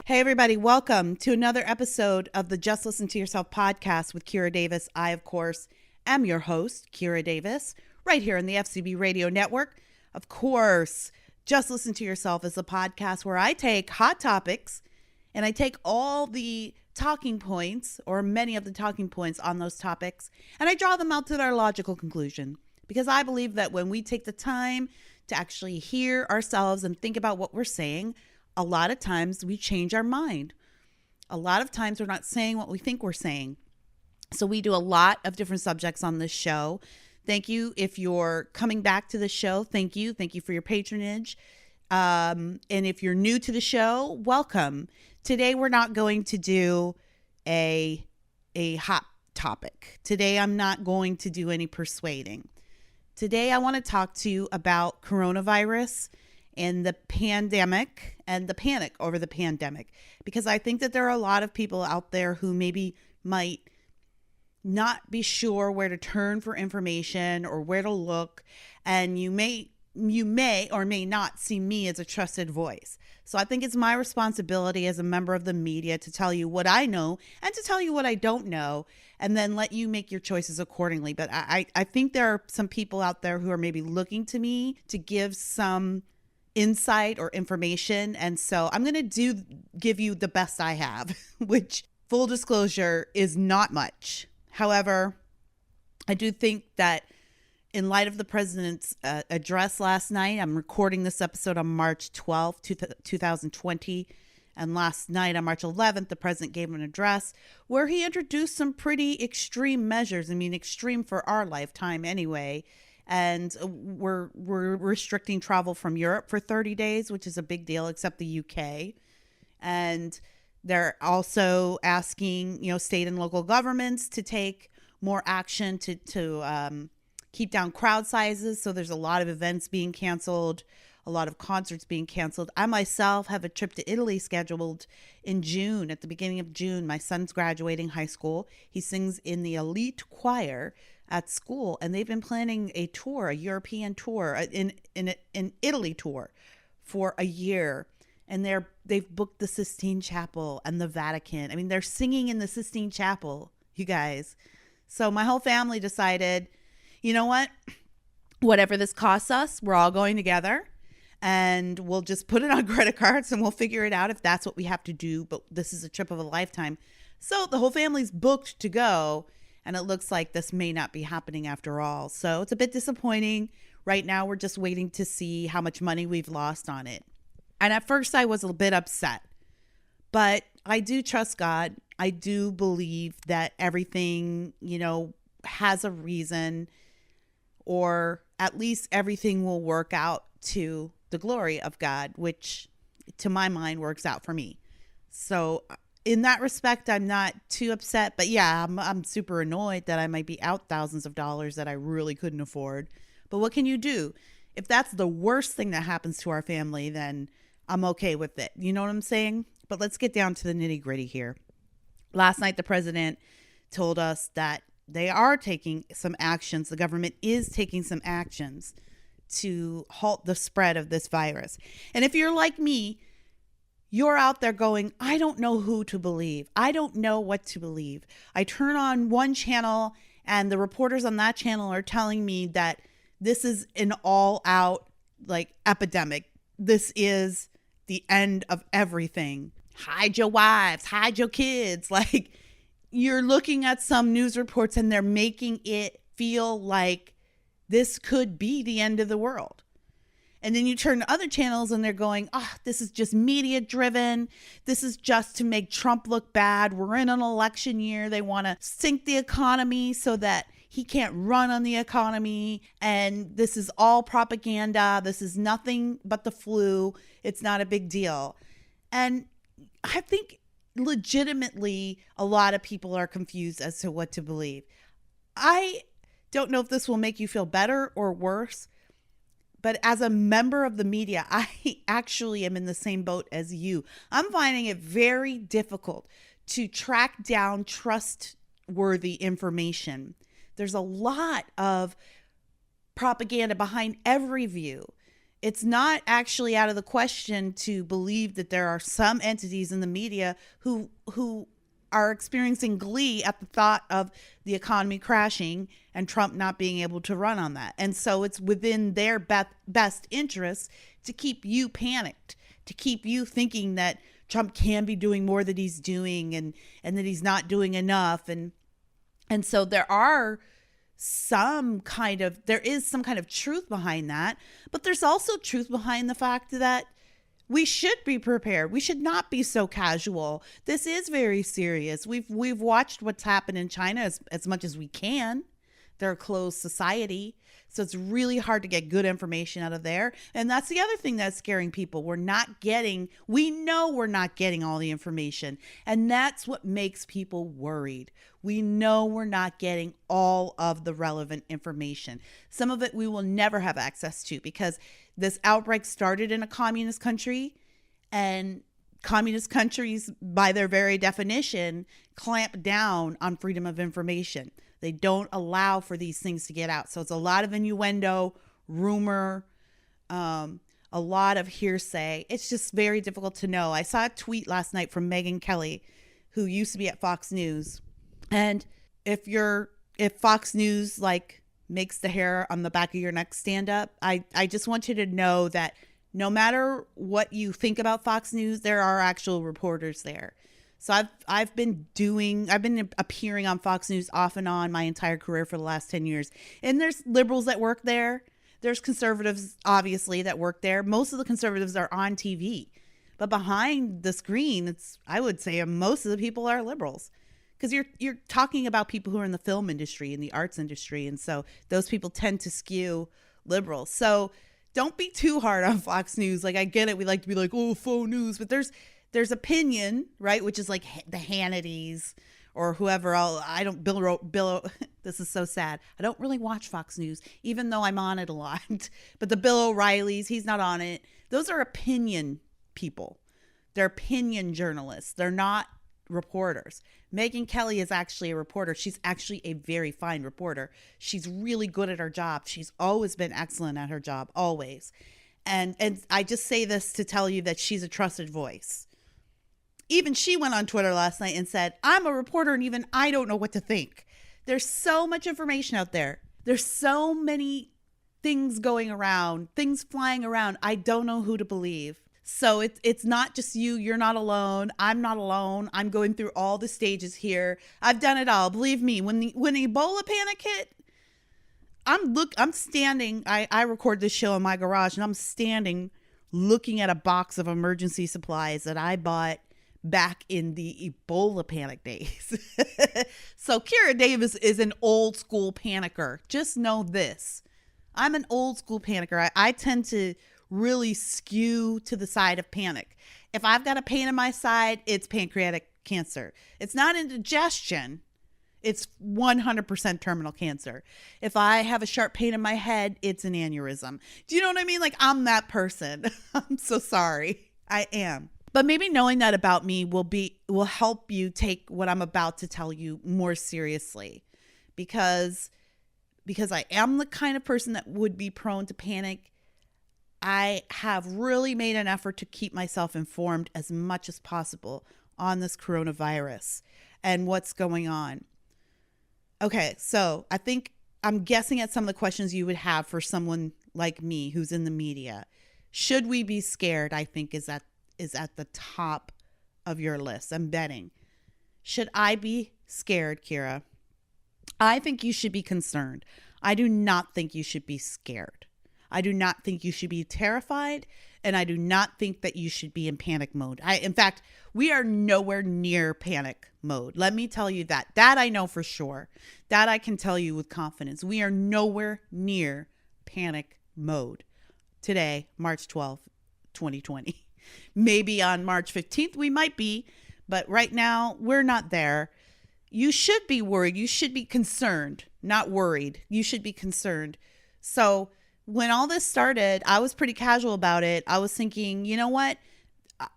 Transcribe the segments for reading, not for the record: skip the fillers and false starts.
Hey, everybody, welcome to another episode of the Just Listen to Yourself podcast with Kira Davis. I, of course, am your host, Kira Davis, right here on the FCB Radio Network. Of course, Just Listen to Yourself is a podcast where I take hot topics and I take all the talking points, or many of the talking points on those topics, and I draw them out to their logical conclusion. Because I believe that when we take the time to actually hear ourselves and think about what we're saying, a lot of times we change our mind. A lot of times we're not saying what we think we're saying. So we do a lot of different subjects on this show. Thank you if you're coming back to the show. Thank you. Thank you for your patronage. And if you're new to the show, welcome. Today we're not going to do a hot topic. Today I'm not going to do any persuading. Today I want to talk to you about coronavirus and the pandemic and the panic over the pandemic, because I think that there are a lot of people out there who maybe might not be sure where to turn for information or where to look, and you may or may not see me as a trusted voice. So I think it's my responsibility as a member of the media to tell you what I know and to tell you what I don't know, and then let you make your choices accordingly. But I think there are some people out there who are maybe looking to me to give some insight or information. And so I'm going to give you the best I have, which, full disclosure, is not much. However, I do think that in light of the president's address last night, I'm recording this episode on March 12th, 2020. And last night on March 11th, the president gave an address where he introduced some pretty extreme measures. I mean, extreme for our lifetime anyway. And we're restricting travel from Europe for 30 days, which is a big deal, except the UK. And they're also asking, state and local governments to take more action to keep down crowd sizes. So there's a lot of events being canceled, a lot of concerts being canceled. I myself have a trip to Italy scheduled in June, at the beginning of June. My son's graduating high school. He sings in the elite choir at school, and they've been planning a tour, a European tour, an Italy tour for a year. And they've booked the Sistine Chapel and the Vatican. I mean, they're singing in the Sistine Chapel, you guys. So my whole family decided, you know what? Whatever this costs us, we're all going together, and we'll just put it on credit cards and we'll figure it out if that's what we have to do. But this is a trip of a lifetime. So the whole family's booked to go. And it looks like this may not be happening after all. So it's a bit disappointing. Right now, we're just waiting to see how much money we've lost on it. And at first, I was a bit upset. But I do trust God. I do believe that everything, has a reason, or at least everything will work out to the glory of God, which to my mind works out for me. So in that respect, I'm not too upset, but yeah, I'm super annoyed that I might be out thousands of dollars that I really couldn't afford. But what can you do? If that's the worst thing that happens to our family, then I'm okay with it. You know what I'm saying? But let's get down to the nitty gritty here. Last night, the president told us that they are taking some actions. The government is taking some actions to halt the spread of this virus. And if you're like me, you're out there going, I don't know who to believe. I don't know what to believe. I turn on one channel and the reporters on that channel are telling me that this is an all out epidemic. This is the end of everything. Hide your wives, hide your kids. You're looking at some news reports and they're making it feel like this could be the end of the world. And then you turn to other channels and they're going, this is just media driven. This is just to make Trump look bad. We're in an election year. They want to sink the economy so that he can't run on the economy. And this is all propaganda. This is nothing but the flu. It's not a big deal. And I think legitimately a lot of people are confused as to what to believe. I don't know if this will make you feel better or worse. But as a member of the media, I actually am in the same boat as you. I'm finding it very difficult to track down trustworthy information. There's a lot of propaganda behind every view. it's not actually out of the question to believe that there are some entities in the media who are experiencing glee at the thought of the economy crashing and Trump not being able to run on that. And so it's within their best interests to keep you panicked, to keep you thinking that Trump can be doing more than he's doing and that he's not doing enough. And so there is some kind of truth behind that, but there's also truth behind the fact that we should be prepared. We should not be so casual. This is very serious. We've watched what's happened in China as much as we can. They're a closed society, so it's really hard to get good information out of there. And that's the other thing that's scaring people. We know we're not getting all the information, and that's what makes people worried. We know we're not getting all of the relevant information. Some of it we will never have access to because this outbreak started in a communist country, and communist countries, by their very definition, clamp down on freedom of information. They don't allow for these things to get out. So it's a lot of innuendo, rumor, a lot of hearsay. It's just very difficult to know. I saw a tweet last night from Megyn Kelly, who used to be at Fox News. And if Fox News makes the hair on the back of your neck stand up, I just want you to know that no matter what you think about Fox News, there are actual reporters there. So I've been appearing on Fox News off and on my entire career for the last 10 years. And there's liberals that work there. There's conservatives, obviously, that work there. Most of the conservatives are on TV. But behind the screen, I would say most of the people are liberals. Because you're talking about people who are in the film industry and the arts industry. And so those people tend to skew liberal. So don't be too hard on Fox News. I get it. We like to be like, oh, faux news. But there's opinion, right? Which is like the Hannitys or whoever else. Bill, this is so sad. I don't really watch Fox News, even though I'm on it a lot. But the Bill O'Reillys, he's not on it. Those are opinion people. They're opinion journalists. They're not reporters. Megyn Kelly is actually a reporter. She's actually a very fine reporter. She's really good at her job. She's always been excellent at her job, always. And I just say this to tell you that she's a trusted voice. Even she went on Twitter last night and said, I'm a reporter and even I don't know what to think. There's so much information out there. There's so many things going around, things flying around. I don't know who to believe. So it's not just you. You're not alone. I'm not alone. I'm going through all the stages here. I've done it all. Believe me, when Ebola panic hit, I'm standing. I record this show in my garage, and I'm standing looking at a box of emergency supplies that I bought back in the Ebola panic days. So Kira Davis is an old school panicker. Just know this. I'm an old school panicker. I tend to really skew to the side of panic. If I've got a pain in my side, it's pancreatic cancer. It's not indigestion. It's 100% terminal cancer. If I have a sharp pain in my head, it's an aneurysm. Do you know what I mean? I'm that person. I'm so sorry. I am. But maybe knowing that about me will help you take what I'm about to tell you more seriously, because I am the kind of person that would be prone to panic. I have really made an effort to keep myself informed as much as possible on this coronavirus and what's going on. Okay, so I'm guessing at some of the questions you would have for someone like me who's in the media. Should we be scared? I think is at the top of your list. I'm betting. Should I be scared, Kira? I think you should be concerned. I do not think you should be scared. I do not think you should be terrified, and I do not think that you should be in panic mode. In fact, we are nowhere near panic mode. Let me tell you that. That I know for sure. That I can tell you with confidence. We are nowhere near panic mode today, March 12th, 2020. Maybe on March 15th we might be, but right now we're not there. You should be worried. You should be concerned, not worried. You should be concerned. So when all this started, I was pretty casual about it. I was thinking, you know what?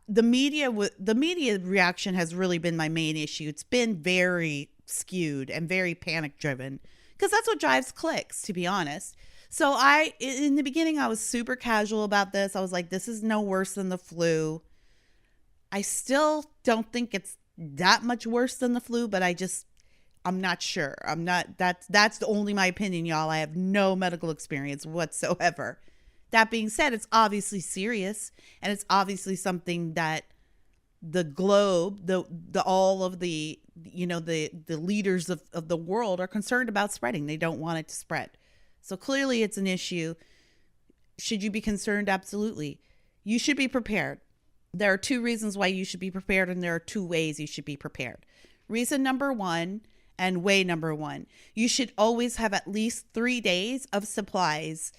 The media reaction has really been my main issue. It's been very skewed and very panic driven because that's what drives clicks, to be honest. So in the beginning, I was super casual about this. I was like, this is no worse than the flu. I still don't think it's that much worse than the flu, but I'm not sure. That's only my opinion, y'all. I have no medical experience whatsoever. That being said, it's obviously serious, and it's obviously something that the globe, all of the leaders of the world are concerned about spreading. They don't want it to spread. So clearly it's an issue. Should you be concerned? Absolutely. You should be prepared. There are two reasons why you should be prepared, and there are two ways you should be prepared. Reason number one and way number one, you should always have at least 3 days of supplies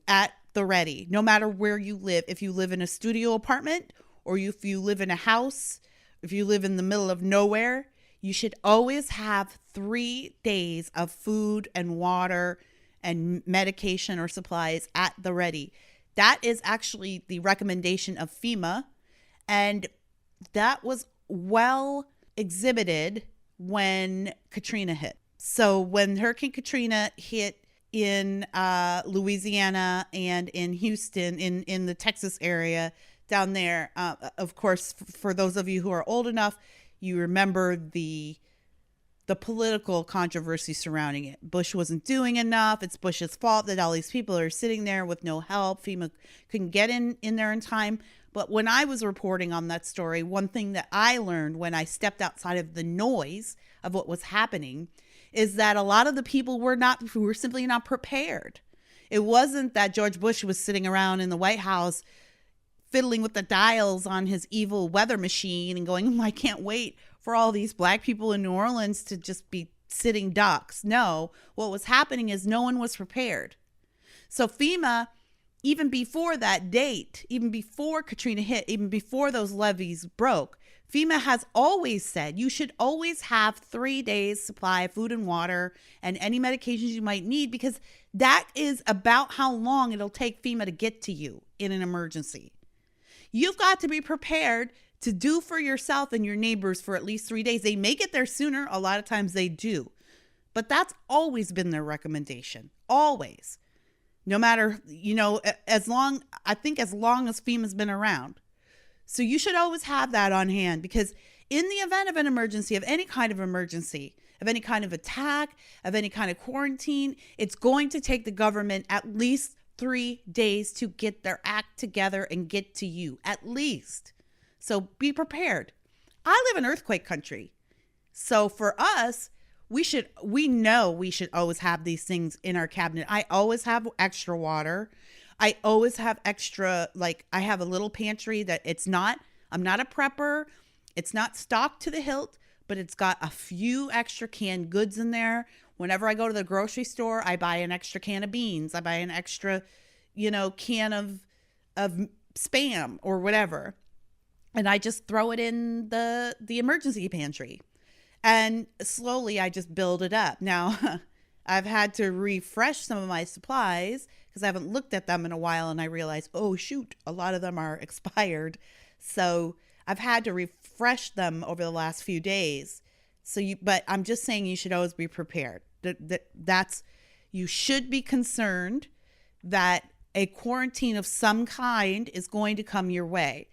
at the ready, no matter where you live. If you live in a studio apartment, or if you live in a house, if you live in the middle of nowhere, you should always have 3 days of food and water and medication or supplies at the ready. That is actually the recommendation of FEMA, and that was well exhibited when Katrina hit. So when Hurricane Katrina hit in Louisiana and in Houston, in the Texas area down there, of course, for those of you who are old enough, you remember the political controversy surrounding it. Bush wasn't doing enough. It's Bush's fault that all these people are sitting there with no help. FEMA couldn't get in there in time. But when I was reporting on that story, one thing that I learned when I stepped outside of the noise of what was happening is that a lot of the people who were simply not prepared. It wasn't that George Bush was sitting around in the White House fiddling with the dials on his evil weather machine and going, I can't wait for all these black people in New Orleans to just be sitting ducks. No, what was happening is no one was prepared. So FEMA, even before that date, even before Katrina hit, even before those levees broke, FEMA has always said you should always have 3 days supply of food and water and any medications you might need, because that is about how long it'll take FEMA to get to you in an emergency. You've got to be prepared to do for yourself and your neighbors for at least 3 days. They may get there sooner. A lot of times they do. But that's always been their recommendation. Always. No matter, as long as FEMA's been around. So you should always have that on hand, because in the event of an emergency, of any kind of emergency, of any kind of attack, of any kind of quarantine, it's going to take the government at least 3 days to get their act together and get to you, at least. So be prepared. I live in earthquake country. So for us, we know we should always have these things in our cabinet. I always have extra water. I always have extra, I have a little pantry that I'm not a prepper. It's not stocked to the hilt, but it's got a few extra canned goods in there. Whenever I go to the grocery store, I buy an extra can of beans. I buy an extra, can of Spam or whatever. And I just throw it in the emergency pantry. And slowly I just build it up. Now, I've had to refresh some of my supplies because I haven't looked at them in a while, and I realized, oh shoot, a lot of them are expired. So I've had to refresh them over the last few days. But I'm just saying you should always be prepared. You should be concerned that a quarantine of some kind is going to come your way.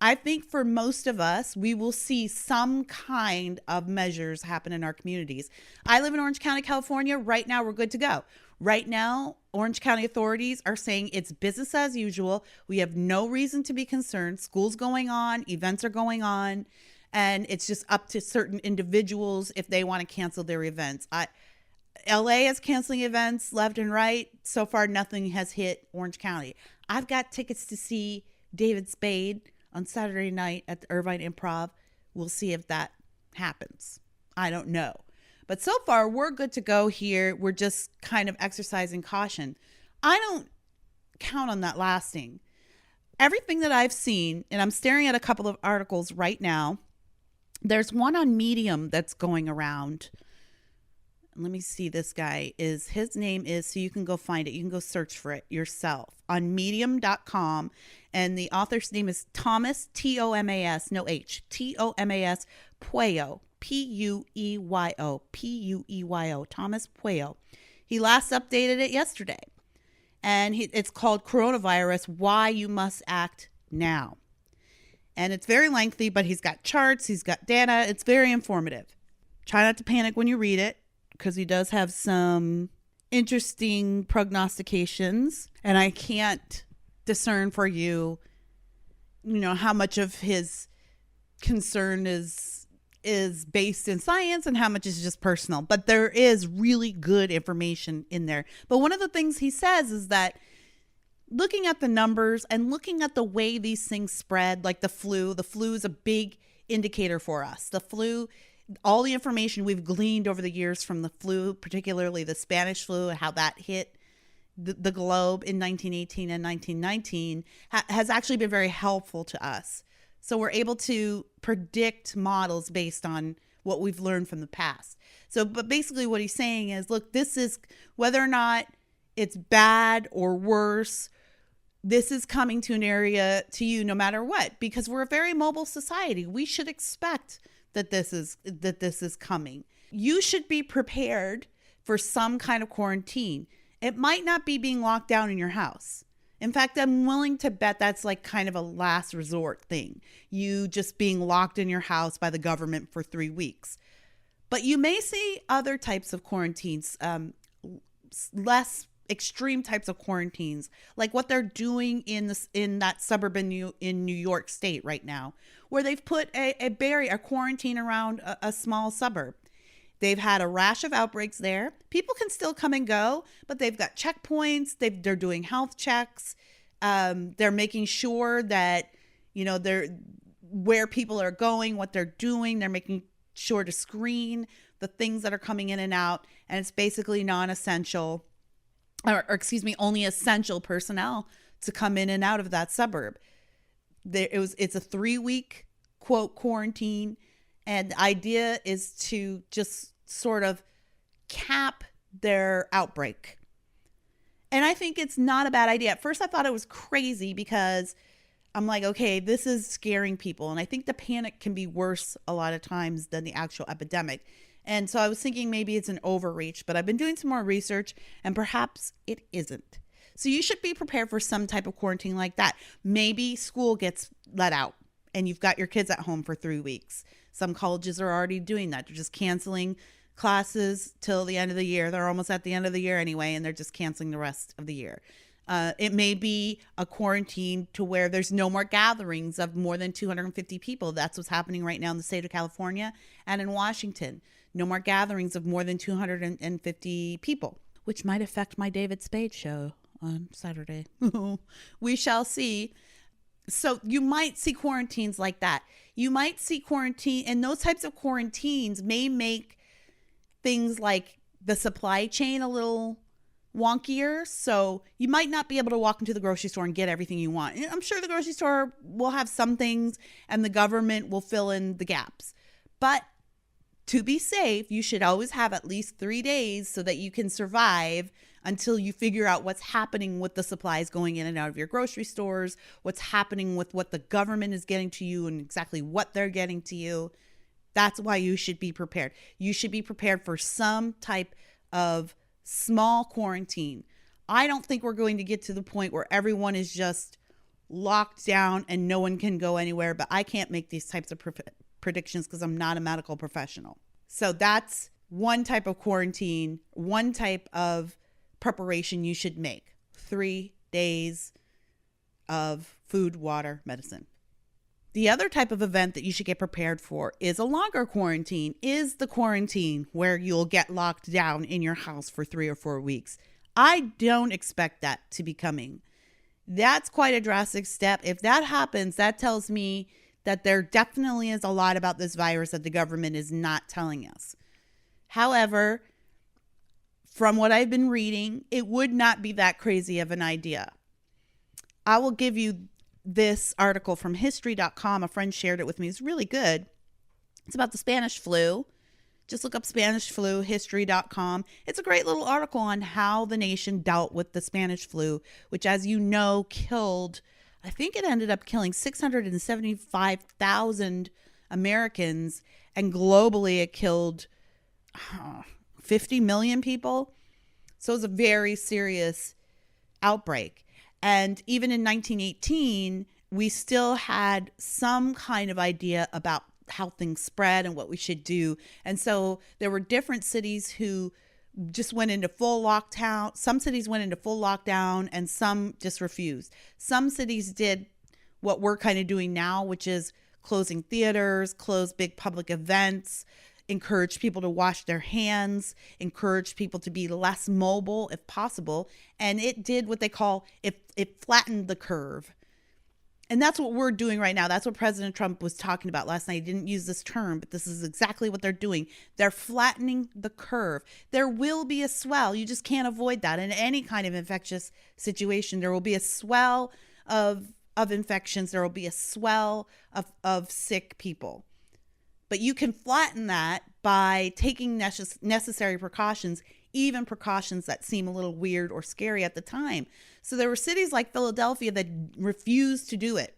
I think for most of us, we will see some kind of measures happen in our communities. I live in Orange County, California. Right now, we're good to go. Right now, Orange County authorities are saying it's business as usual. We have no reason to be concerned. School's going on, events are going on, and it's just up to certain individuals if they want to cancel their events. LA is canceling events left and right. So far, nothing has hit Orange County. I've got tickets to see David Spade on Saturday night at the Irvine Improv. We'll see if that happens. I don't know. But so far, we're good to go here. We're just kind of exercising caution. I don't count on that lasting. Everything that I've seen, and I'm staring at a couple of articles right now. There's one on Medium that's going around. Let me see, his name is, so you can go find it. You can go search for it yourself on medium.com. And the author's name is Thomas, T-O-M-A-S, no H, T-O-M-A-S, Pueyo, P-U-E-Y-O, Thomas Pueyo. He last updated it yesterday. And it's called Coronavirus, Why You Must Act Now. And it's very lengthy, but he's got charts, he's got data. It's very informative. Try not to panic when you read it, because he does have some interesting prognostications. And I can't discern for you, how much of his concern is based in science and how much is just personal. But there is really good information in there. But one of the things he says is that looking at the numbers and looking at the way these things spread, like the flu is a big indicator for us. The flu, all the information we've gleaned over the years from the flu, particularly the Spanish flu and how that hit the globe in 1918 and 1919, has actually been very helpful to us. So we're able to predict models based on what we've learned from the past. So, but basically what he's saying is, look, this is, whether or not it's bad or worse, this is coming to an area to you no matter what, because we're a very mobile society. We should expect that this is coming. You should be prepared for some kind of quarantine. It might not be being locked down in your house. In fact, I'm willing to bet that's like kind of a last resort thing. You just being locked in your house by the government for 3 weeks. But you may see other types of quarantines, less extreme types of quarantines, like what they're doing in that suburb in New York State right now, where they've put a quarantine around a small suburb. They've had a rash of outbreaks there. People can still come and go, but they've got checkpoints. They're doing health checks. They're making sure that, they're where people are going, what they're doing. They're making sure to screen the things that are coming in and out. And it's basically non-essential, or only essential personnel to come in and out of that suburb. It's a 3-week quote quarantine. And the idea is to just sort of cap their outbreak. And I think it's not a bad idea. At first, I thought it was crazy because I'm like, okay, this is scaring people. And I think the panic can be worse a lot of times than the actual epidemic. And so I was thinking maybe it's an overreach, but I've been doing some more research and perhaps it isn't. So you should be prepared for some type of quarantine like that. Maybe school gets let out and you've got your kids at home for 3 weeks. Some colleges are already doing that. They're just canceling classes till the end of the year. They're almost at the end of the year anyway, and they're just canceling the rest of the year. It may be a quarantine to where there's no more gatherings of more than 250 people. That's what's happening right now in the state of California and in Washington. No more gatherings of more than 250 people, which might affect my David Spade show on Saturday. We shall see. So you might see quarantines like that. You might see quarantine, and those types of quarantines may make things like the supply chain a little wonkier. So you might not be able to walk into the grocery store and get everything you want. I'm sure the grocery store will have some things and the government will fill in the gaps. But to be safe, you should always have at least 3 days so that you can survive until you figure out what's happening with the supplies going in and out of your grocery stores, what's happening with what the government is getting to you and exactly what they're getting to you. That's why you should be prepared. You should be prepared for some type of small quarantine. I don't think we're going to get to the point where everyone is just locked down and no one can go anywhere, but I can't make these types of predictions because I'm not a medical professional. So that's one type of quarantine, one type of preparation you should make. 3 days of food, water, medicine. The other type of event that you should get prepared for is a longer quarantine, is the quarantine where you'll get locked down in your house for 3 or 4 weeks. I don't expect that to be coming. That's quite a drastic step. If that happens, that tells me that there definitely is a lot about this virus that the government is not telling us. However, from what I've been reading, it would not be that crazy of an idea. I will give you this article from history.com. A friend shared it with me. It's really good. It's about the Spanish flu. Just look up Spanish flu, history.com. It's a great little article on how the nation dealt with the Spanish flu, which, as you know, killed, I think it ended up killing 675,000 Americans, and globally it killed 50 million people. So it was a very serious outbreak. And even in 1918, we still had some kind of idea about how things spread and what we should do. And so there were different cities who just went into full lockdown. Some cities went into full lockdown and some just refused. Some cities did what we're kind of doing now, which is closing theaters, close big public events, encourage people to wash their hands, encourage people to be less mobile if possible. And it did what they call, it flattened the curve. And that's what we're doing right now. That's what President Trump was talking about last night. He didn't use this term, but this is exactly what they're doing. They're flattening the curve. There will be a swell. You just can't avoid that. In any kind of infectious situation, there will be a swell of infections. There will be a swell of sick people. But you can flatten that by taking necessary precautions, even precautions that seem a little weird or scary at the time. So there were cities like Philadelphia that refused to do it,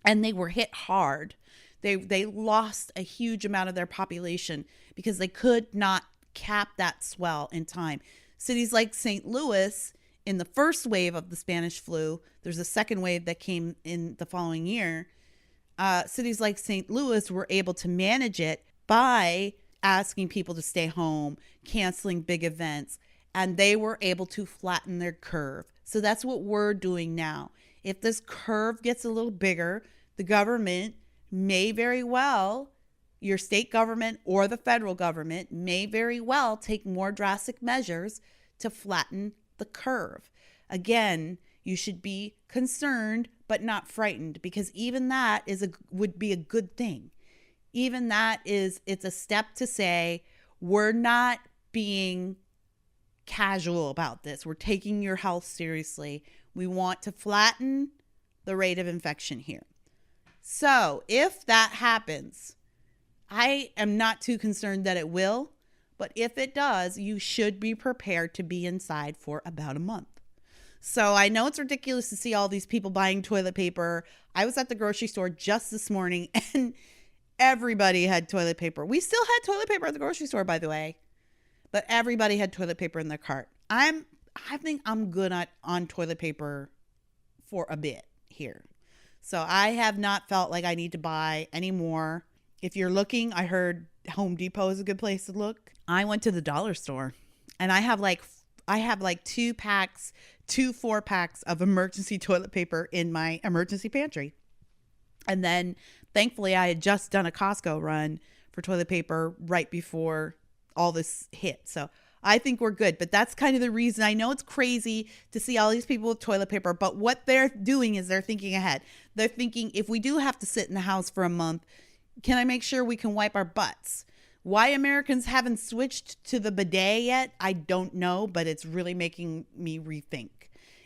and they were hit hard. They lost a huge amount of their population because they could not cap that swell in time. Cities like St. Louis, in the first wave of the Spanish flu, there's a second wave that came in the following year. Cities like St. Louis were able to manage it by asking people to stay home, canceling big events, and they were able to flatten their curve. So that's what we're doing now. If this curve gets a little bigger, the government may very well, your state government or the federal government may very well take more drastic measures to flatten the curve. Again, you should be concerned but not frightened, because even that would be a good thing. Even that it's a step to say, we're not being casual about this. We're taking your health seriously. We want to flatten the rate of infection here. So if that happens, I am not too concerned that it will, but if it does, you should be prepared to be inside for about a month. So I know it's ridiculous to see all these people buying toilet paper. I was at the grocery store just this morning and everybody had toilet paper. We still had toilet paper at the grocery store, by the way, but everybody had toilet paper in their cart. I think I'm good on toilet paper for a bit here. So I have not felt like I need to buy any more. If you're looking, I heard Home Depot is a good place to look. I went to the dollar store and I have like 2 4-packs of emergency toilet paper in my emergency pantry. And then thankfully I had just done a Costco run for toilet paper right before all this hit. So I think we're good, but that's kind of the reason. I know it's crazy to see all these people with toilet paper, but what they're doing is they're thinking ahead. They're thinking, if we do have to sit in the house for a month, can I make sure we can wipe our butts? Why Americans haven't switched to the bidet yet, I don't know, but it's really making me rethink.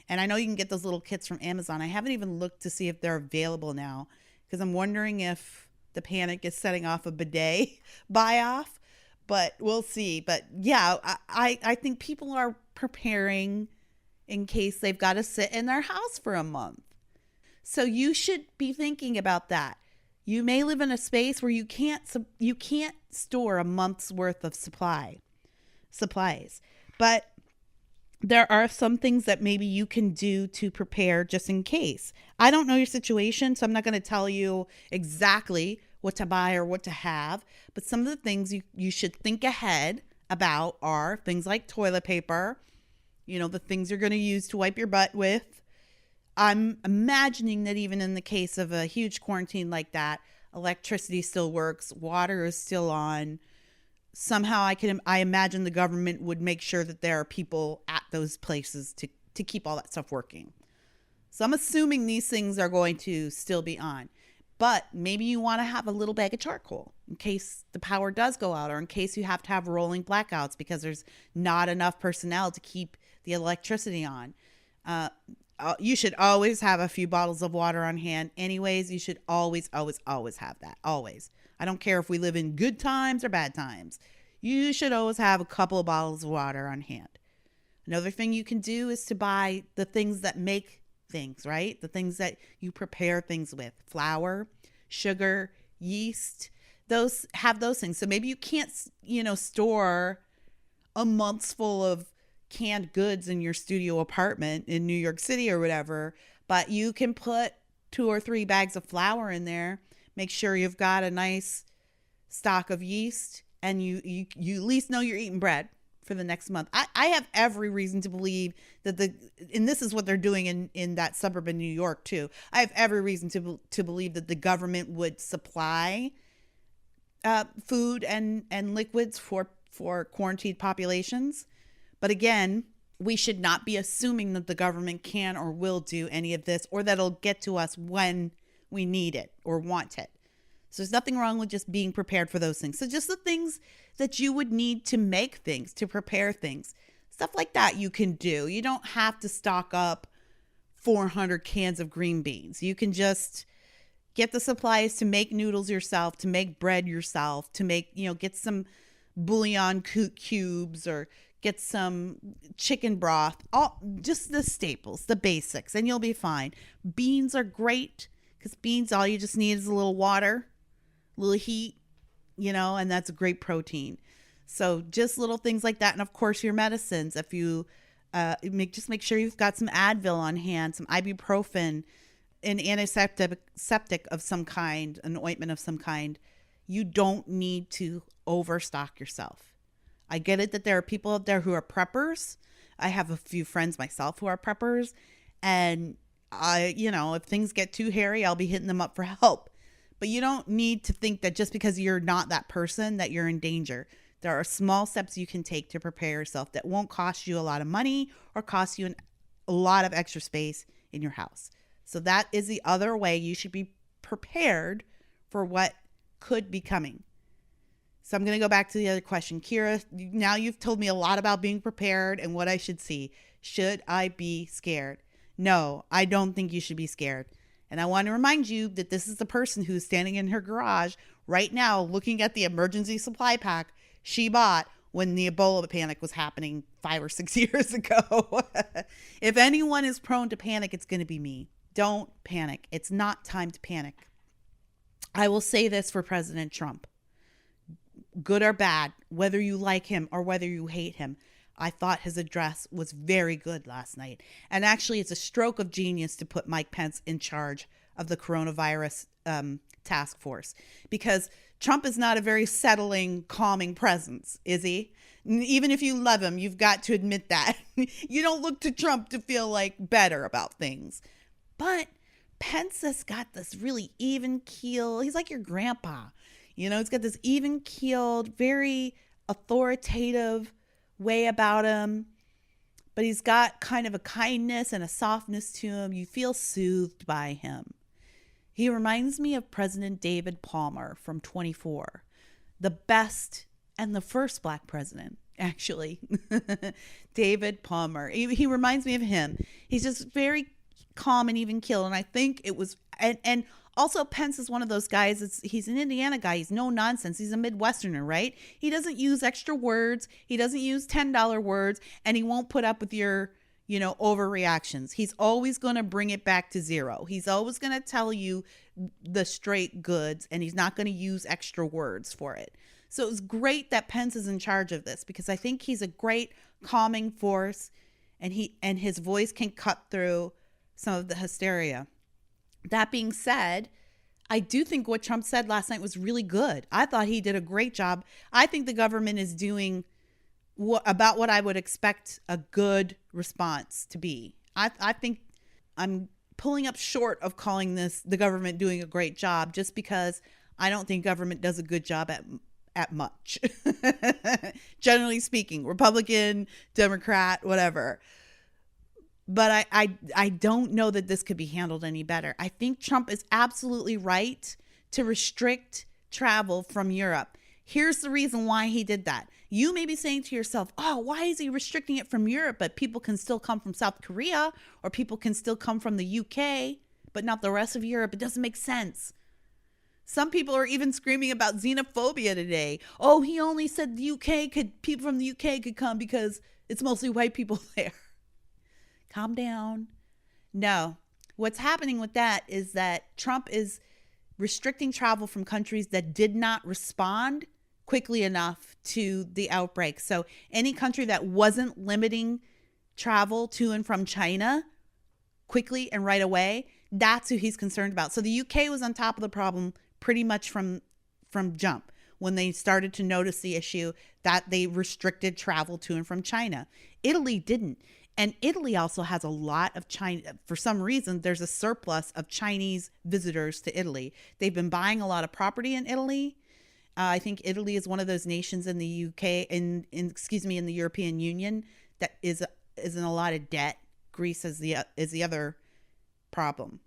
And I know you can get those little kits from Amazon. I haven't even looked to see if they're available now, because I'm wondering if the panic is setting off a bidet buy-off, but we'll see. But yeah, I think people are preparing in case they've got to sit in their house for a month. So you should be thinking about that. You may live in a space where you can't store a month's worth of supplies, but there are some things that maybe you can do to prepare just in case. I don't know your situation, so I'm not going to tell you exactly what to buy or what to have, but some of the things you should think ahead about are things like toilet paper, the things you're going to use to wipe your butt with. I'm imagining that even in the case of a huge quarantine like that, electricity still works, water is still on. Somehow I imagine the government would make sure that there are people at those places to keep all that stuff working. So I'm assuming these things are going to still be on. But maybe you want to have a little bag of charcoal in case the power does go out, or in case you have to have rolling blackouts because there's not enough personnel to keep the electricity on. You should always have a few bottles of water on hand. Anyways, you should always have that. Always. I don't care if we live in good times or bad times. You should always have a couple of bottles of water on hand. Another thing you can do is to buy the things that make things, right? The things that you prepare things with. Flour, sugar, yeast. Those things. So maybe you can't, store a month's full of canned goods in your studio apartment in New York City or whatever, but you can put 2 or 3 bags of flour in there. Make sure you've got a nice stock of yeast, and you at least know you're eating bread for the next month. I have every reason to believe that and this is what they're doing in that suburb in New York too. I have every reason to believe that the government would supply food and liquids for quarantined populations. But again, we should not be assuming that the government can or will do any of this, or that it'll get to us when we need it or want it. So there's nothing wrong with just being prepared for those things. So just the things that you would need to make things, to prepare things, stuff like that you can do. You don't have to stock up 400 cans of green beans. You can just get the supplies to make noodles yourself, to make bread yourself, to make, get some bouillon cubes, or get some chicken broth, just the staples, the basics, and you'll be fine. Beans are great, because beans, all you just need is a little water, a little heat, and that's a great protein. So just little things like that. And of course, your medicines. If you make sure you've got some Advil on hand, some ibuprofen, an antiseptic of some kind, an ointment of some kind. You don't need to overstock yourself. I get it that there are people out there who are preppers. I have a few friends myself who are preppers, and if things get too hairy, I'll be hitting them up for help. But you don't need to think that just because you're not that person that you're in danger. There are small steps you can take to prepare yourself that won't cost you a lot of money or cost you a lot of extra space in your house. So that is the other way you should be prepared for what could be coming. So I'm going to go back to the other question. Kira, now you've told me a lot about being prepared and what I should see. Should I be scared? No, I don't think you should be scared. And I want to remind you that this is the person who's standing in her garage right now looking at the emergency supply pack she bought when the Ebola panic was happening 5 or 6 years ago. If anyone is prone to panic, it's going to be me. Don't panic. It's not time to panic. I will say this for President Trump. Good or bad, whether you like him or whether you hate him, I thought his address was very good last night. And actually, it's a stroke of genius to put Mike Pence in charge of the coronavirus task force, because Trump is not a very settling, calming presence, is he? Even if you love him, you've got to admit that. You don't look to Trump to feel like better about things. But Pence has got this really even keel. He's like your grandpa. He's got this even keeled, very authoritative way about him. But he's got kind of a kindness and a softness to him. You feel soothed by him. He reminds me of President David Palmer from 24, the best and the first Black president, actually. David Palmer. He reminds me of him. He's just very calm and even keel. And I think it was, and also Pence is one of those guys. He's an Indiana guy. He's no nonsense. He's a Midwesterner, right? He doesn't use extra words. He doesn't use $10 words, and he won't put up with your, overreactions. He's always going to bring it back to zero. He's always going to tell you the straight goods, and he's not going to use extra words for it. So it was great that Pence is in charge of this, because I think he's a great calming force, and his voice can cut through some of the hysteria. That being said, I do think what Trump said last night was really good. I thought he did a great job. I think the government is doing about what I would expect a good response to be. I think I'm pulling up short of calling this the government doing a great job, just because I don't think government does a good job at much. Generally speaking, Republican, Democrat, whatever. But I don't know that this could be handled any better. I think Trump is absolutely right to restrict travel from Europe. Here's the reason why he did that. You may be saying to yourself, oh, why is he restricting it from Europe? But people can still come from South Korea, or people can still come from the UK, but not the rest of Europe. It doesn't make sense. Some people are even screaming about xenophobia today. Oh, he only said people from the UK could come because it's mostly white people there. Calm down. No, what's happening with that is that Trump is restricting travel from countries that did not respond quickly enough to the outbreak. So any country that wasn't limiting travel to and from China quickly and right away, that's who he's concerned about. So the UK was on top of the problem pretty much from jump when they started to notice the issue that they restricted travel to and from China. Italy didn't. And Italy also has a lot of China. For some reason, there's a surplus of Chinese visitors to Italy. They've been buying a lot of property in Italy. I think Italy is one of those nations in the UK, in the European Union that is in a lot of debt. Greece is the other problem.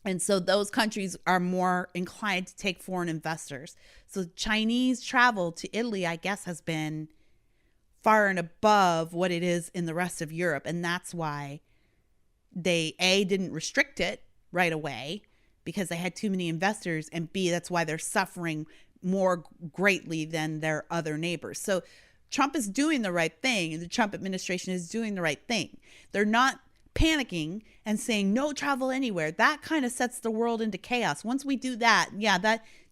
And so those countries are more inclined to take foreign investors. So Chinese travel to Italy, I guess, has been far and above what it is in the rest of Europe. And that's why they, A, didn't restrict it right away because they had too many investors, and B, that's why they're suffering more greatly than their other neighbors. So Trump is doing the right thing, and the Trump administration is doing the right thing. They're not panicking and saying no travel anywhere. That kind of sets the world into chaos. Once we do that,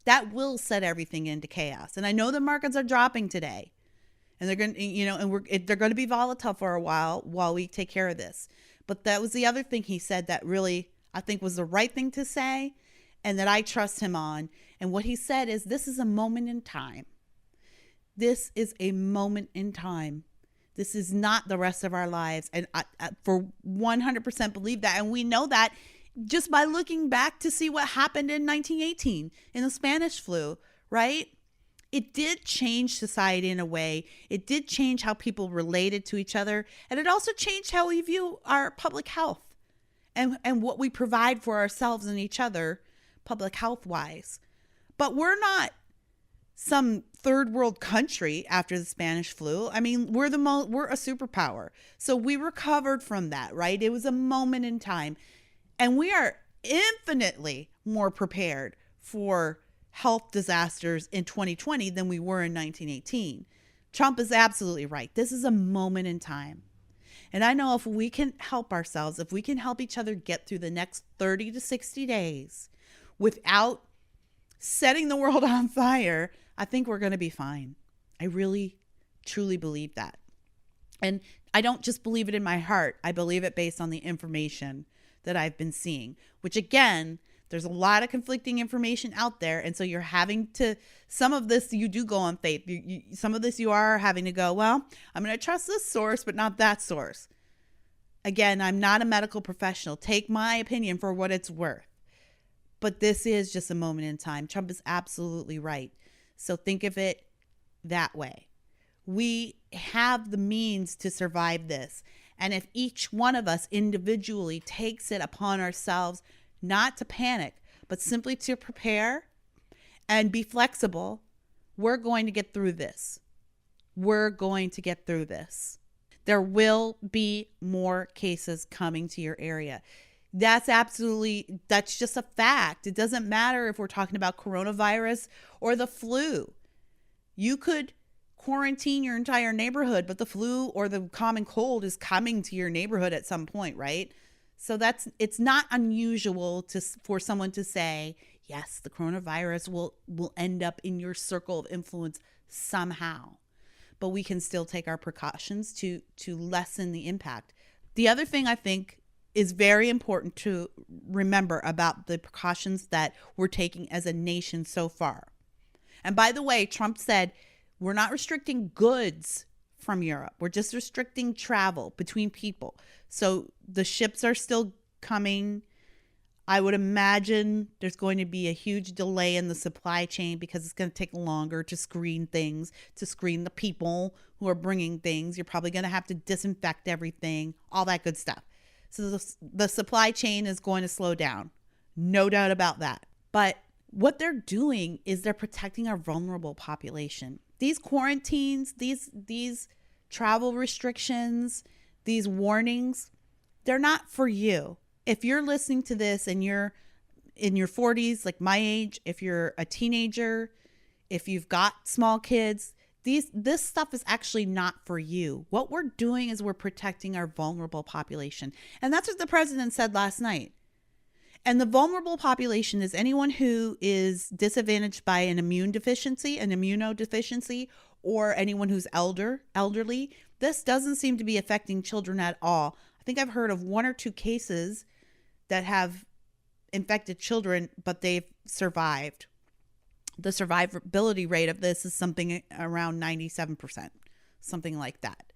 that will set everything into chaos. And I know the markets are dropping today, and they're going to, they're going to be volatile for a while we take care of this. But that was the other thing he said that really I think was the right thing to say, and that I trust him on. And what he said is, this is a moment in time. This is a moment in time. This is not the rest of our lives. And I for 100% believe that. And we know that just by looking back to see what happened in 1918 in the Spanish flu, right? It did change society in a way. It did change how people related to each other. And it also changed how we view our public health and what we provide for ourselves and each other public health wise. But we're not some third world country after the Spanish flu. I mean, we're a superpower. So we recovered from that, right? It was a moment in time. And we are infinitely more prepared for health disasters in 2020 than we were in 1918. Trump is absolutely right. This is a moment in time. And I know if we can help ourselves, if we can help each other get through the next 30 to 60 days without setting the world on fire, I think we're going to be fine. I really, truly believe that. And I don't just believe it in my heart. I believe it based on the information that I've been seeing, which again, there's a lot of conflicting information out there. And so you're having to, some of this you do go on faith. Some of this you are having to go, well, I'm going to trust this source, but not that source. Again, I'm not a medical professional. Take my opinion for what it's worth. But this is just a moment in time. Trump is absolutely right. So think of it that way. We have the means to survive this. And if each one of us individually takes it upon ourselves, not to panic, but simply to prepare and be flexible, we're going to get through this. We're going to get through this. There will be more cases coming to your area. That's just a fact. It doesn't matter if we're talking about coronavirus or the flu. You could quarantine your entire neighborhood, but the flu or the common cold is coming to your neighborhood at some point, right? So it's not unusual for someone to say, yes, the coronavirus will end up in your circle of influence somehow. But we can still take our precautions to lessen the impact. The other thing I think is very important to remember about the precautions that we're taking as a nation so far. And by the way, Trump said, we're not restricting goods from Europe. We're just restricting travel between people. So the ships are still coming. I would imagine there's going to be a huge delay in the supply chain because it's going to take longer to screen things, to screen the people who are bringing things. You're probably going to have to disinfect everything, all that good stuff. So the supply chain is going to slow down. No doubt about that. But what they're doing is they're protecting our vulnerable population. These quarantines, these travel restrictions, these warnings, they're not for you. If you're listening to this and you're in your 40s, like my age, if you're a teenager, if you've got small kids, this stuff is actually not for you. What we're doing is we're protecting our vulnerable population. And that's what the president said last night. And the vulnerable population is anyone who is disadvantaged by an immunodeficiency, or anyone who's elderly. This doesn't seem to be affecting children at all. I think I've heard of 1 or 2 cases that have infected children, but they've survived. The survivability rate of this is something around 97%, something like that.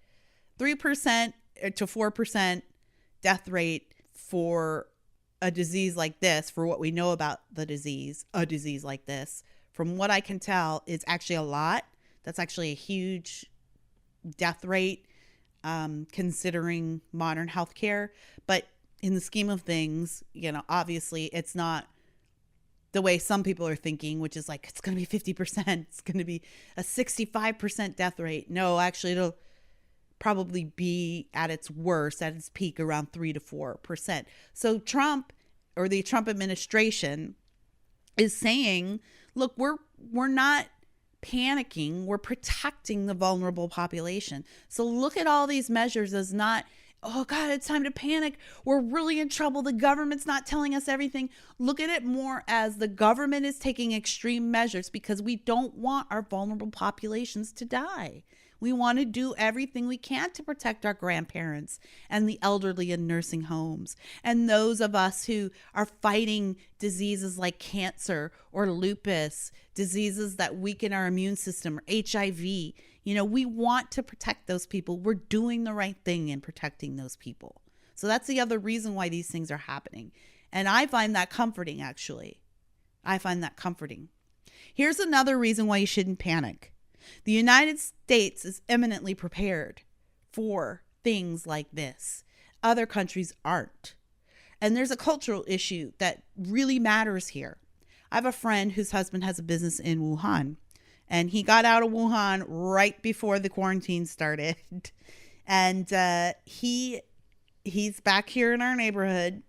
3% to 4% death rate for a disease like this, for what we know about the disease, a disease like this, from what I can tell, is actually a lot. That's actually a huge death rate, considering modern healthcare. But in the scheme of things, obviously it's not the way some people are thinking, which is like, it's going to be 50%. It's going to be a 65% death rate. No, actually it'll probably be at its worst, at its peak, around 3 to 4%. So Trump, or the Trump administration, is saying, look, we're not panicking. We're protecting the vulnerable population. So look at all these measures as not, oh God, it's time to panic. We're really in trouble. The government's not telling us everything. Look at it more as the government is taking extreme measures because we don't want our vulnerable populations to die. We want to do everything we can to protect our grandparents and the elderly in nursing homes, and those of us who are fighting diseases like cancer or lupus, diseases that weaken our immune system, or HIV. We want to protect those people. We're doing the right thing in protecting those people. So that's the other reason why these things are happening. And I find that comforting, actually. I find that comforting. Here's another reason why you shouldn't panic. The United States is eminently prepared for things like this. Other countries aren't. And there's a cultural issue that really matters here. I have a friend whose husband has a business in Wuhan, and he got out of Wuhan right before the quarantine started. And he's back here in our neighborhood.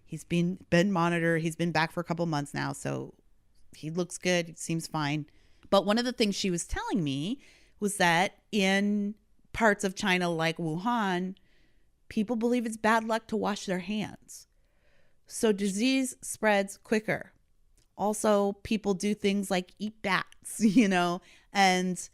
He's been monitored. He's been back for a couple months now, so he looks good. He seems fine. But one of the things she was telling me was that in parts of China like Wuhan, people believe it's bad luck to wash their hands. So disease spreads quicker. Also, people do things like eat bats, and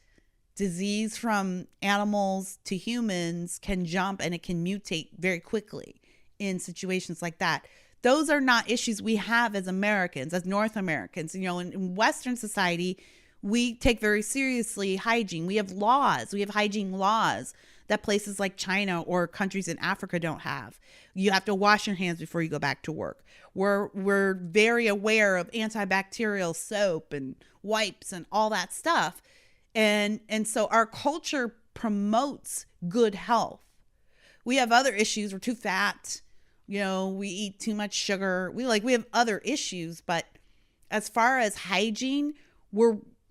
disease from animals to humans can jump, and it can mutate very quickly in situations like that. Those are not issues we have as Americans, as North Americans. In Western society, we take very seriously hygiene. We have laws. We have hygiene laws that places like China or countries in Africa don't have. You have to wash your hands before you go back to work. We're very aware of antibacterial soap and wipes and all that stuff. And so our culture promotes good health. We have other issues. We're too fat. We eat too much sugar. We have other issues, but as far as hygiene,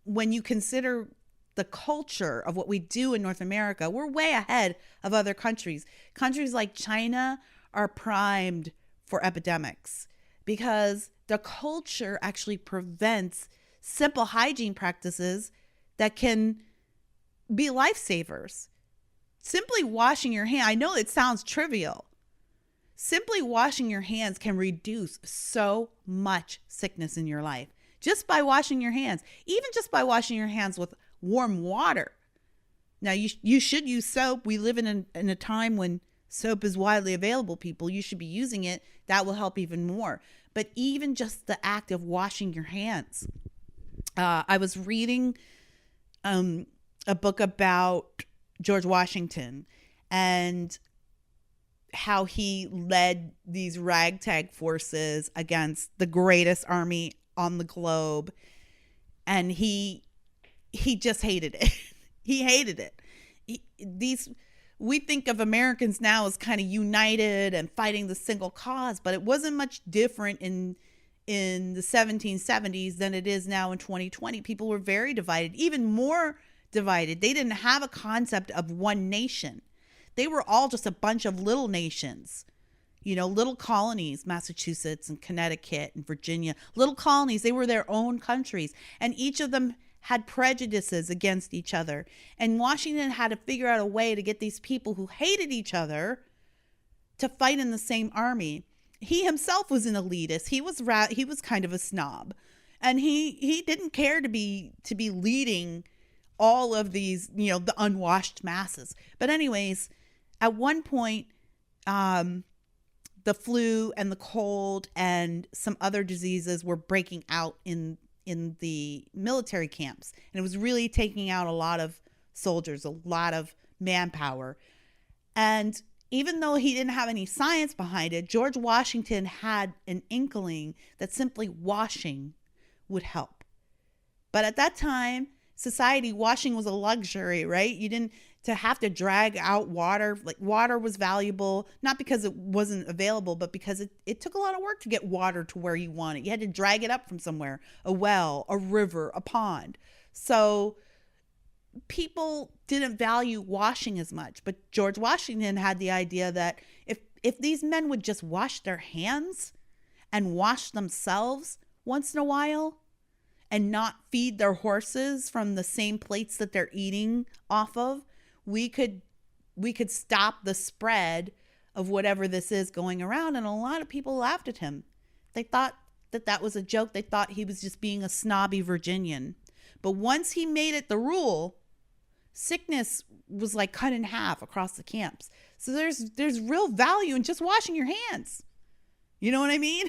when you consider the culture of what we do in North America, we're way ahead of other countries. Countries like China are primed for epidemics because the culture actually prevents simple hygiene practices that can be lifesavers. Simply washing your hand, I know it sounds trivial. Simply washing your hands can reduce so much sickness in your life. Just by washing your hands, even just by washing your hands with warm water. Now, you should use soap. We live in a time when soap is widely available, people. You should be using it. That will help even more. But even just the act of washing your hands. I was reading a book about George Washington and how he led these ragtag forces against the greatest army on the globe, and he just hated it. He hated it. We think of Americans now as kind of united and fighting the single cause, but it wasn't much different in the 1770s than it is now in 2020. People were very divided, even more divided. They didn't have a concept of one nation. They were all just a bunch of little nations. Little colonies, Massachusetts and Connecticut and Virginia, little colonies, they were their own countries. And each of them had prejudices against each other. And Washington had to figure out a way to get these people who hated each other to fight in the same army. he himself was an elitist. He was kind of a snob, and he didn't care to be leading all of these, the unwashed masses. But anyways, at one point, the flu and the cold and some other diseases were breaking out in the military camps, and it was really taking out a lot of soldiers, a lot of manpower. And even though he didn't have any science behind it, George Washington had an inkling that simply washing would help. But at that time, society, washing was a luxury, right? You didn't to have to drag out water. Like, water was valuable, not because it wasn't available, but because it took a lot of work to get water to where you want it. You had to drag it up from somewhere, a well, a river, a pond. So people didn't value washing as much. But George Washington had the idea that if these men would just wash their hands and wash themselves once in a while and not feed their horses from the same plates that they're eating off of, we could stop the spread of whatever this is going around. And a lot of people laughed at him. They thought that was a joke. They thought he was just being a snobby Virginian. But once he made it the rule, sickness was like cut in half across the camps. So there's real value in just washing your hands. You know what I mean?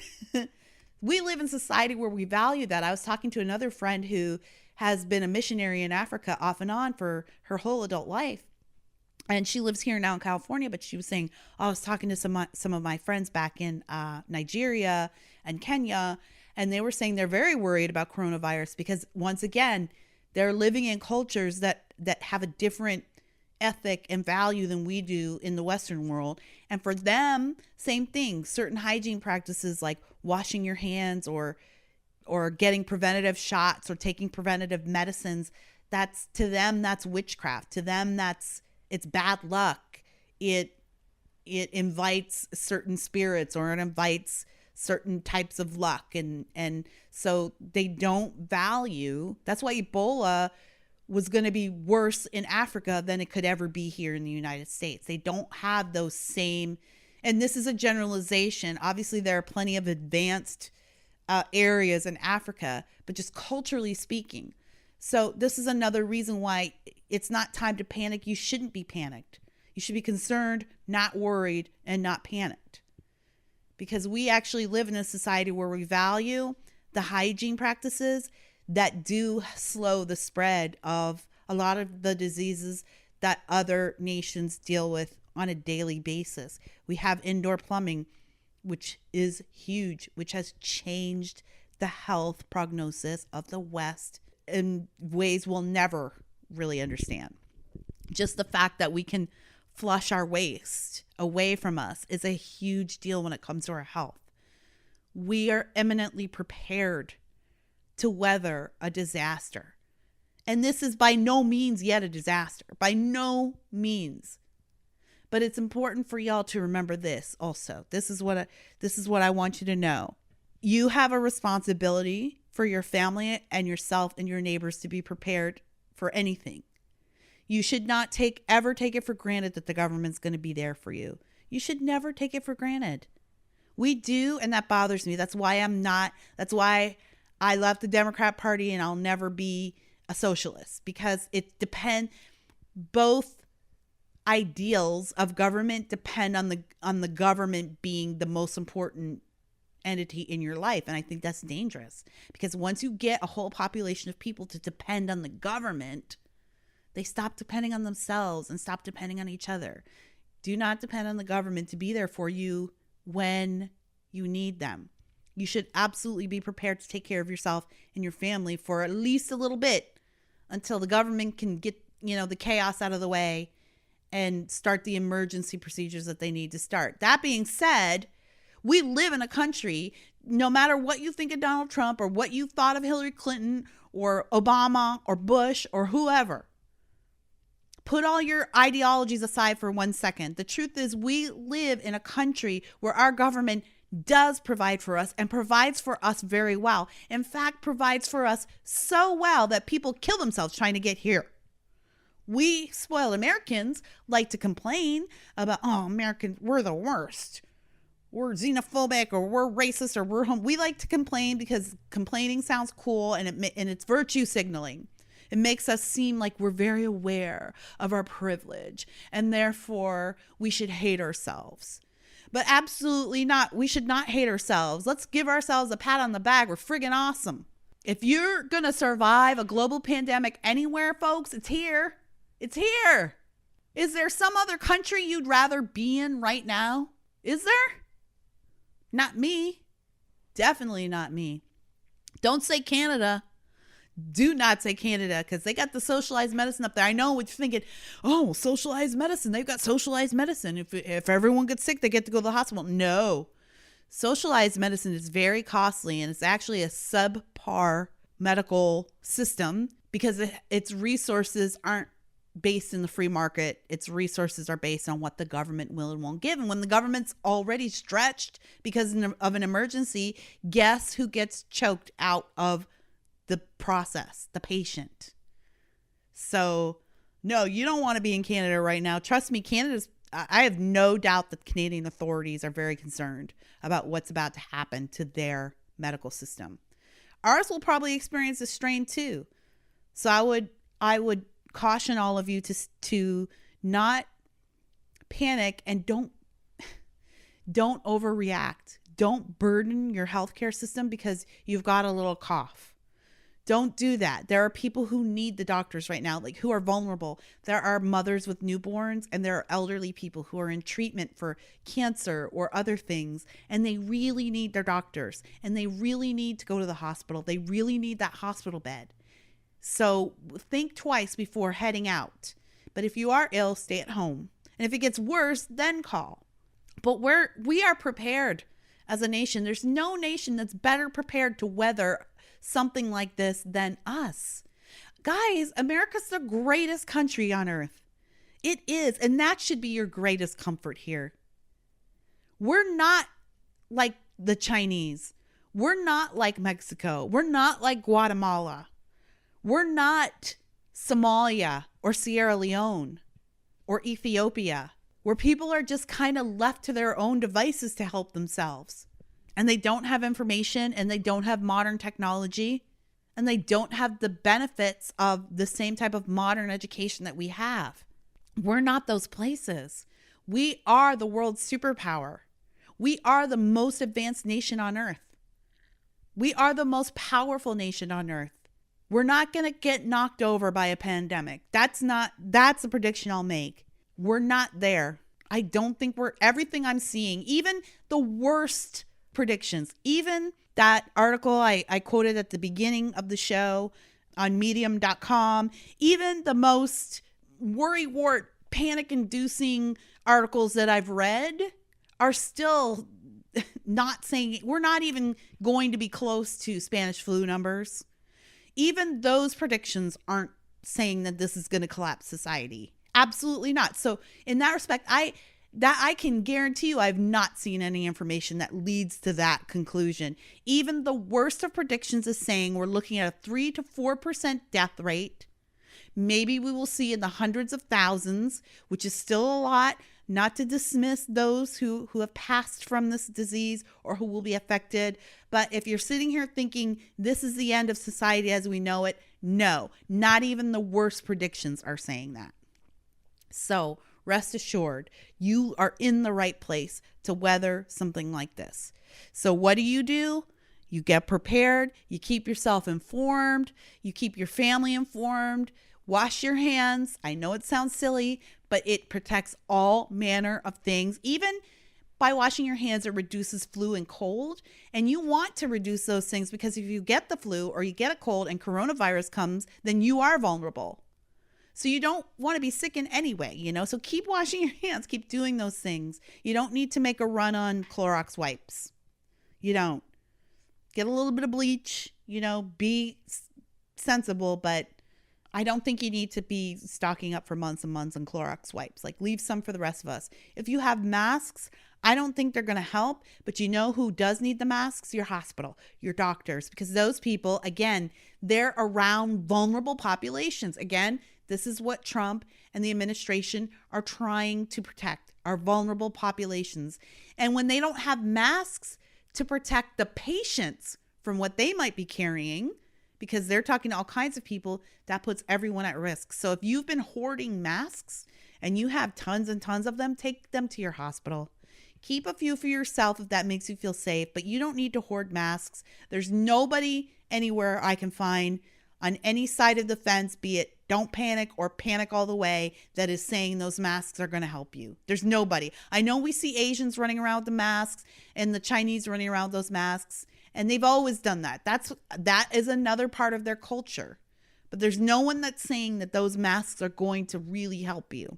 We live in society where we value that. I was talking to another friend who has been a missionary in Africa off and on for her whole adult life. And she lives here now in California, but she was saying, I was talking to some of my friends back in Nigeria and Kenya, and they were saying they're very worried about coronavirus because, once again, they're living in cultures that have a different ethic and value than we do in the Western world. And for them, same thing, certain hygiene practices like washing your hands or getting preventative shots or taking preventative medicines, to them, that's witchcraft. To them, it's bad luck. It invites certain spirits, or it invites certain types of luck. And so they don't value. That's why Ebola was going to be worse in Africa than it could ever be here in the United States. They don't have those same, and this is a generalization. Obviously, there are plenty of advanced areas in Africa, but just culturally speaking. So this is another reason why it's not time to panic. You shouldn't be panicked. You should be concerned, not worried, and not panicked. Because we actually live in a society where we value the hygiene practices that do slow the spread of a lot of the diseases that other nations deal with on a daily basis. We have indoor plumbing, which is huge, which has changed the health prognosis of the West in ways we'll never really understand. Just the fact that we can flush our waste away from us is a huge deal when it comes to our health. We are eminently prepared to weather a disaster. And this is by no means yet a disaster, by no means. But it's important for y'all to remember this also. This is what I want you to know. You have a responsibility for your family and yourself and your neighbors to be prepared for anything. You should not ever take it for granted that the government's going to be there for you. You should never take it for granted. We do, and that bothers me. That's why I left the Democrat Party and I'll never be a socialist, because both ideals of government depend on the government being the most important entity in your life. And I think that's dangerous, because once you get a whole population of people to depend on the government, they stop depending on themselves and stop depending on each other. Do not depend on the government to be there for you when you need them. You should absolutely be prepared to take care of yourself and your family for at least a little bit until the government can get, the chaos out of the way and start the emergency procedures that they need to start. That being said, we live in a country, no matter what you think of Donald Trump or what you thought of Hillary Clinton or Obama or Bush or whoever, put all your ideologies aside for 1 second. The truth is, we live in a country where our government does provide for us and provides for us very well. In fact, provides for us so well that people kill themselves trying to get here. We spoiled Americans like to complain about, Americans, we're the worst. we're xenophobic or we're racist or we like to complain because complaining sounds cool and it's virtue signaling. It makes us seem like we're very aware of our privilege and therefore we should hate ourselves. But absolutely not. We should not hate ourselves. Let's give ourselves a pat on the back. We're friggin' awesome. If you're going to survive a global pandemic anywhere, folks, it's here. It's here. Is there some other country you'd rather be in right now? Is there? Not me. Definitely not me. Don't say Canada. Do not say Canada because they got the socialized medicine up there. I know what you're thinking. Oh, socialized medicine. They've got socialized medicine. If everyone gets sick, they get to go to the hospital. No. Socialized medicine is very costly and it's actually a subpar medical system because its resources aren't based in the free market. Its resources are based on what the government will and won't give. And when the government's already stretched because of an emergency, guess who gets choked out of the process? The patient. So no, you don't want to be in Canada right now. Trust me, I have no doubt that Canadian authorities are very concerned about what's about to happen to their medical system. Ours will probably experience a strain too. So I would caution all of you to not panic and don't overreact. Don't burden your healthcare system because you've got a little cough. Don't do that. There are people who need the doctors right now, like who are vulnerable. There are mothers with newborns and there are elderly people who are in treatment for cancer or other things. And they really need their doctors and they really need to go to the hospital. They really need that hospital bed. So think twice before heading out. But if you are ill, stay at home. And if it gets worse, then call. But we are prepared as a nation. There's no nation that's better prepared to weather something like this than us. Guys, America's the greatest country on earth. It is. And that should be your greatest comfort here. We're not like the Chinese. We're not like Mexico. We're not like Guatemala. We're not Somalia or Sierra Leone or Ethiopia, where people are just kind of left to their own devices to help themselves. And they don't have information and they don't have modern technology and they don't have the benefits of the same type of modern education that we have. We're not those places. We are the world's superpower. We are the most advanced nation on earth. We are the most powerful nation on earth. We're not going to get knocked over by a pandemic. That's a prediction I'll make. We're not there. I don't think everything I'm seeing, even the worst predictions, even that article I quoted at the beginning of the show on medium.com, even the most worrywart, panic-inducing articles that I've read are still not saying, we're not even going to be close to Spanish flu numbers. Even those predictions aren't saying that this is going to collapse society. Absolutely not. So in that respect, I can guarantee you I've not seen any information that leads to that conclusion. Even the worst of predictions is saying we're looking at a 3 to 4% death rate. Maybe we will see in the hundreds of thousands, which is still a lot, not to dismiss those who have passed from this disease or who will be affected. But if you're sitting here thinking this is the end of society as we know it, no, not even the worst predictions are saying that. So rest assured, you are in the right place to weather something like this. So what do? You get prepared, you keep yourself informed, you keep your family informed, wash your hands. I know it sounds silly, but it protects all manner of things. Even by washing your hands, it reduces flu and cold. And you want to reduce those things because if you get the flu or you get a cold and coronavirus comes, then you are vulnerable. So you don't want to be sick in any way, so keep washing your hands, keep doing those things. You don't need to make a run on Clorox wipes. You don't. Get a little bit of bleach, be sensible, but I don't think you need to be stocking up for months and months on Clorox wipes. Like, leave some for the rest of us. If you have masks, I don't think they're going to help, but you know who does need the masks? Your hospital, your doctors, because those people, again, they're around vulnerable populations. Again, this is what Trump and the administration are trying to protect, our vulnerable populations. And when they don't have masks to protect the patients from what they might be carrying, because they're talking to all kinds of people, that puts everyone at risk. So if you've been hoarding masks and you have tons and tons of them, take them to your hospital. Keep a few for yourself if that makes you feel safe, but you don't need to hoard masks. There's nobody anywhere I can find on any side of the fence, be it don't panic or panic all the way, that is saying those masks are going to help you. There's nobody. I know we see Asians running around with the masks and the Chinese running around with those masks, and they've always done that. That is another part of their culture. But there's no one that's saying that those masks are going to really help you.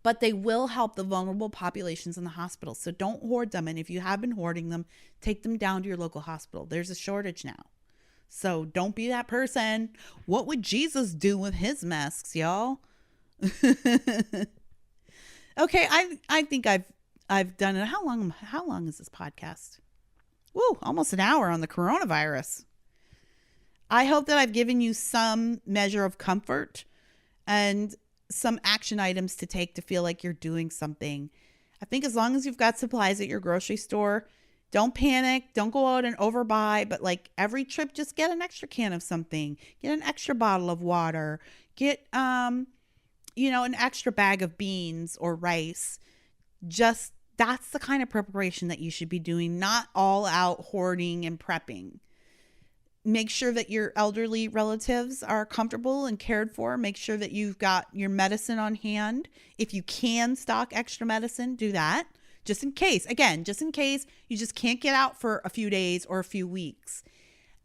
But they will help the vulnerable populations in the hospital. So don't hoard them. And if you have been hoarding them, take them down to your local hospital. There's a shortage now. So don't be that person. What would Jesus do with his masks, y'all? Okay, I think I've done it. How long is this podcast? Woo, almost an hour on the coronavirus. I hope that I've given you some measure of comfort and some action items to take to feel like you're doing something. I think as long as you've got supplies at your grocery store, don't panic. Don't go out and overbuy, but like every trip, just get an extra can of something, get an extra bottle of water, get, an extra bag of beans or rice. Just that's the kind of preparation that you should be doing, not all out hoarding and prepping. Make sure that your elderly relatives are comfortable and cared for. Make sure that you've got your medicine on hand. If you can stock extra medicine, do that. Just in case. Again, just in case you just can't get out for a few days or a few weeks.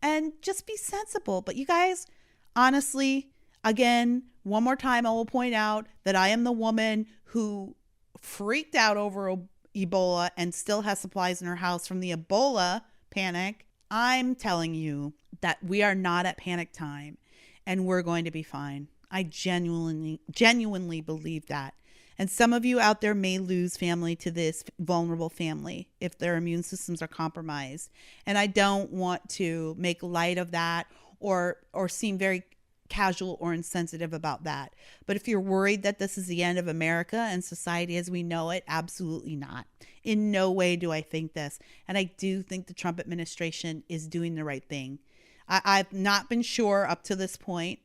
And just be sensible. But you guys, honestly, again, one more time, I will point out that I am the woman who freaked out over Ebola and still has supplies in her house from the Ebola panic. I'm telling you that we are not at panic time and we're going to be fine. I genuinely believe that. And some of you out there may lose family to this vulnerable family if their immune systems are compromised. And I don't want to make light of that or seem very casual or insensitive about that. But if you're worried that this is the end of America and society as we know it, absolutely not. In no way do I think this. And I do think the Trump administration is doing the right thing. I've not been sure up to this point,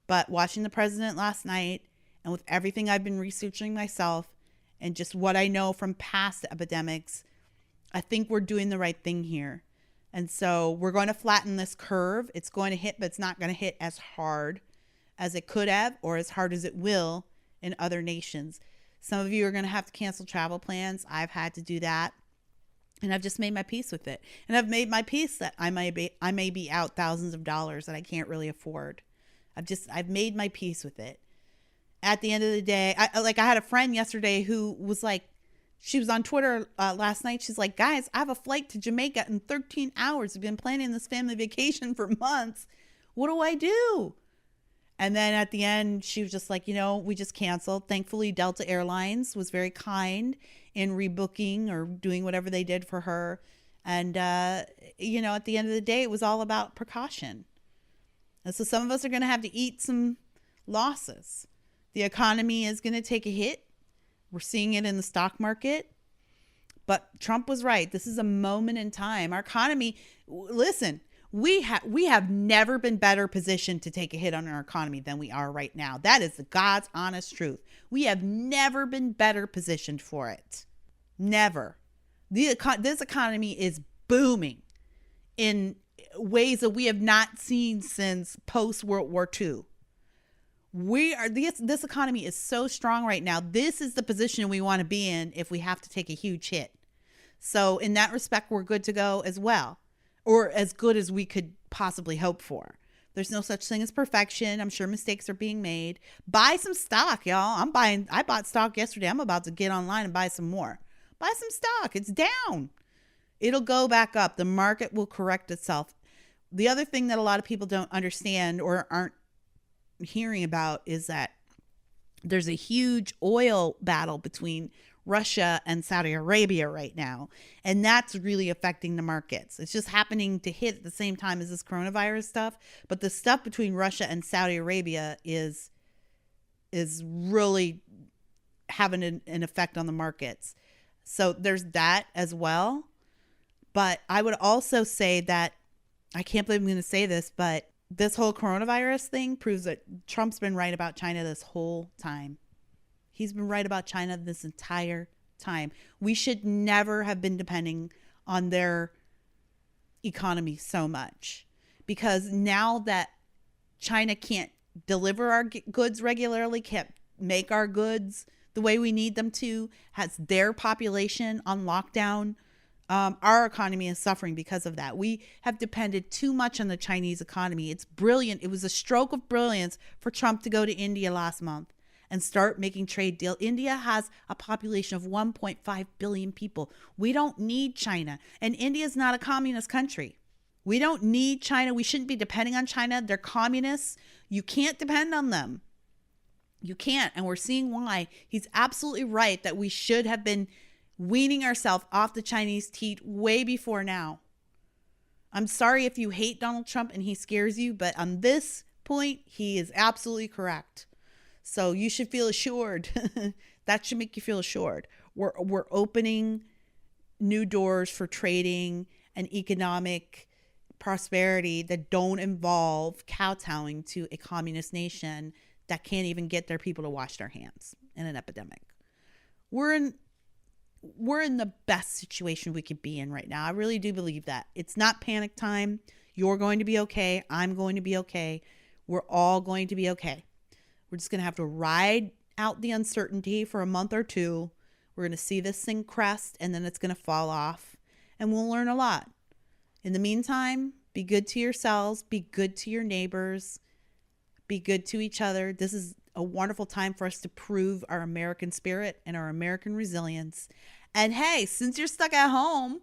but watching the president last night and with everything I've been researching myself and just what I know from past epidemics, I think we're doing the right thing here. And so we're going to flatten this curve. It's going to hit, but it's not going to hit as hard as it could have or as hard as it will in other nations. Some of you are going to have to cancel travel plans. I've had to do that. And I've just made my peace with it. And I've made my peace that I may be out thousands of dollars that I can't really afford. I've made my peace with it. At the end of the day, I had a friend yesterday who was like, she was on Twitter last night. She's like, guys, I have a flight to Jamaica in 13 hours. I've been planning this family vacation for months. What do I do? And then at the end, she was just like, we just canceled. Thankfully, Delta Airlines was very kind in rebooking or doing whatever they did for her. And, at the end of the day, it was all about precaution. And so some of us are going to have to eat some losses. The economy is going to take a hit. We're seeing it in the stock market. But Trump was right. This is a moment in time. Our economy, listen, we have never been better positioned to take a hit on our economy than we are right now. That is the God's honest truth. We have never been better positioned for it. Never. This economy is booming in ways that we have not seen since post-World War II. This economy is so strong right now. This is the position we want to be in if we have to take a huge hit. So in that respect, we're good to go as well, or as good as we could possibly hope for. There's no such thing as perfection. I'm sure mistakes are being made. Buy some stock, y'all. I bought stock yesterday. I'm about to get online and buy some more. Buy some stock. It's down. It'll go back up. The market will correct itself. The other thing that a lot of people don't understand or aren't hearing about is that there's a huge oil battle between Russia and Saudi Arabia right now. And that's really affecting the markets. It's just happening to hit at the same time as this coronavirus stuff. But the stuff between Russia and Saudi Arabia is really having an effect on the markets. So there's that as well. But I would also say that I can't believe I'm going to say this, but this whole coronavirus thing proves that Trump's been right about China this whole time. He's been right about China this entire time. We should never have been depending on their economy so much, because now that China can't deliver our goods regularly, can't make our goods the way we need them to, has their population on lockdown, our economy is suffering because of that. We have depended too much on the Chinese economy. It's brilliant. It was a stroke of brilliance for Trump to go to India last month and start making trade deals. India has a population of 1.5 billion people. We don't need China. And India is not a communist country. We don't need China. We shouldn't be depending on China. They're communists. You can't depend on them. You can't. And we're seeing why. He's absolutely right that we should have been weaning ourselves off the Chinese teat way before now. I'm sorry if you hate Donald Trump and he scares you, but on this point, he is absolutely correct. So you should feel assured. That should make you feel assured. We're opening new doors for trading and economic prosperity that don't involve kowtowing to a communist nation that can't even get their people to wash their hands in an epidemic. We're in the best situation we could be in right now. I really do believe that. It's not panic time. You're going to be okay. I'm going to be okay. We're all going to be okay. We're just going to have to ride out the uncertainty for a month or two. We're going to see this thing crest, and then it's going to fall off, and we'll learn a lot. In the meantime, be good to yourselves. Be good to your neighbors. Be good to each other. This is a wonderful time for us to prove our American spirit and our American resilience. And hey, since you're stuck at home,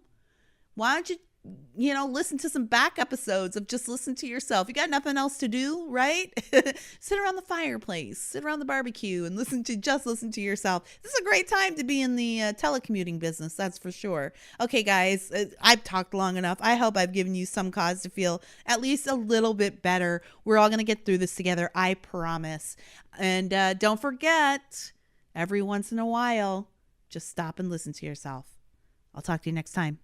why don't you, listen to some back episodes of Just Listen to Yourself. You got nothing else to do, right? Sit around the fireplace, sit around the barbecue and listen to yourself. This is a great time to be in the telecommuting business. That's for sure. Okay, guys, I've talked long enough. I hope I've given you some cause to feel at least a little bit better. We're all going to get through this together. I promise. And don't forget, every once in a while, just stop and listen to yourself. I'll talk to you next time.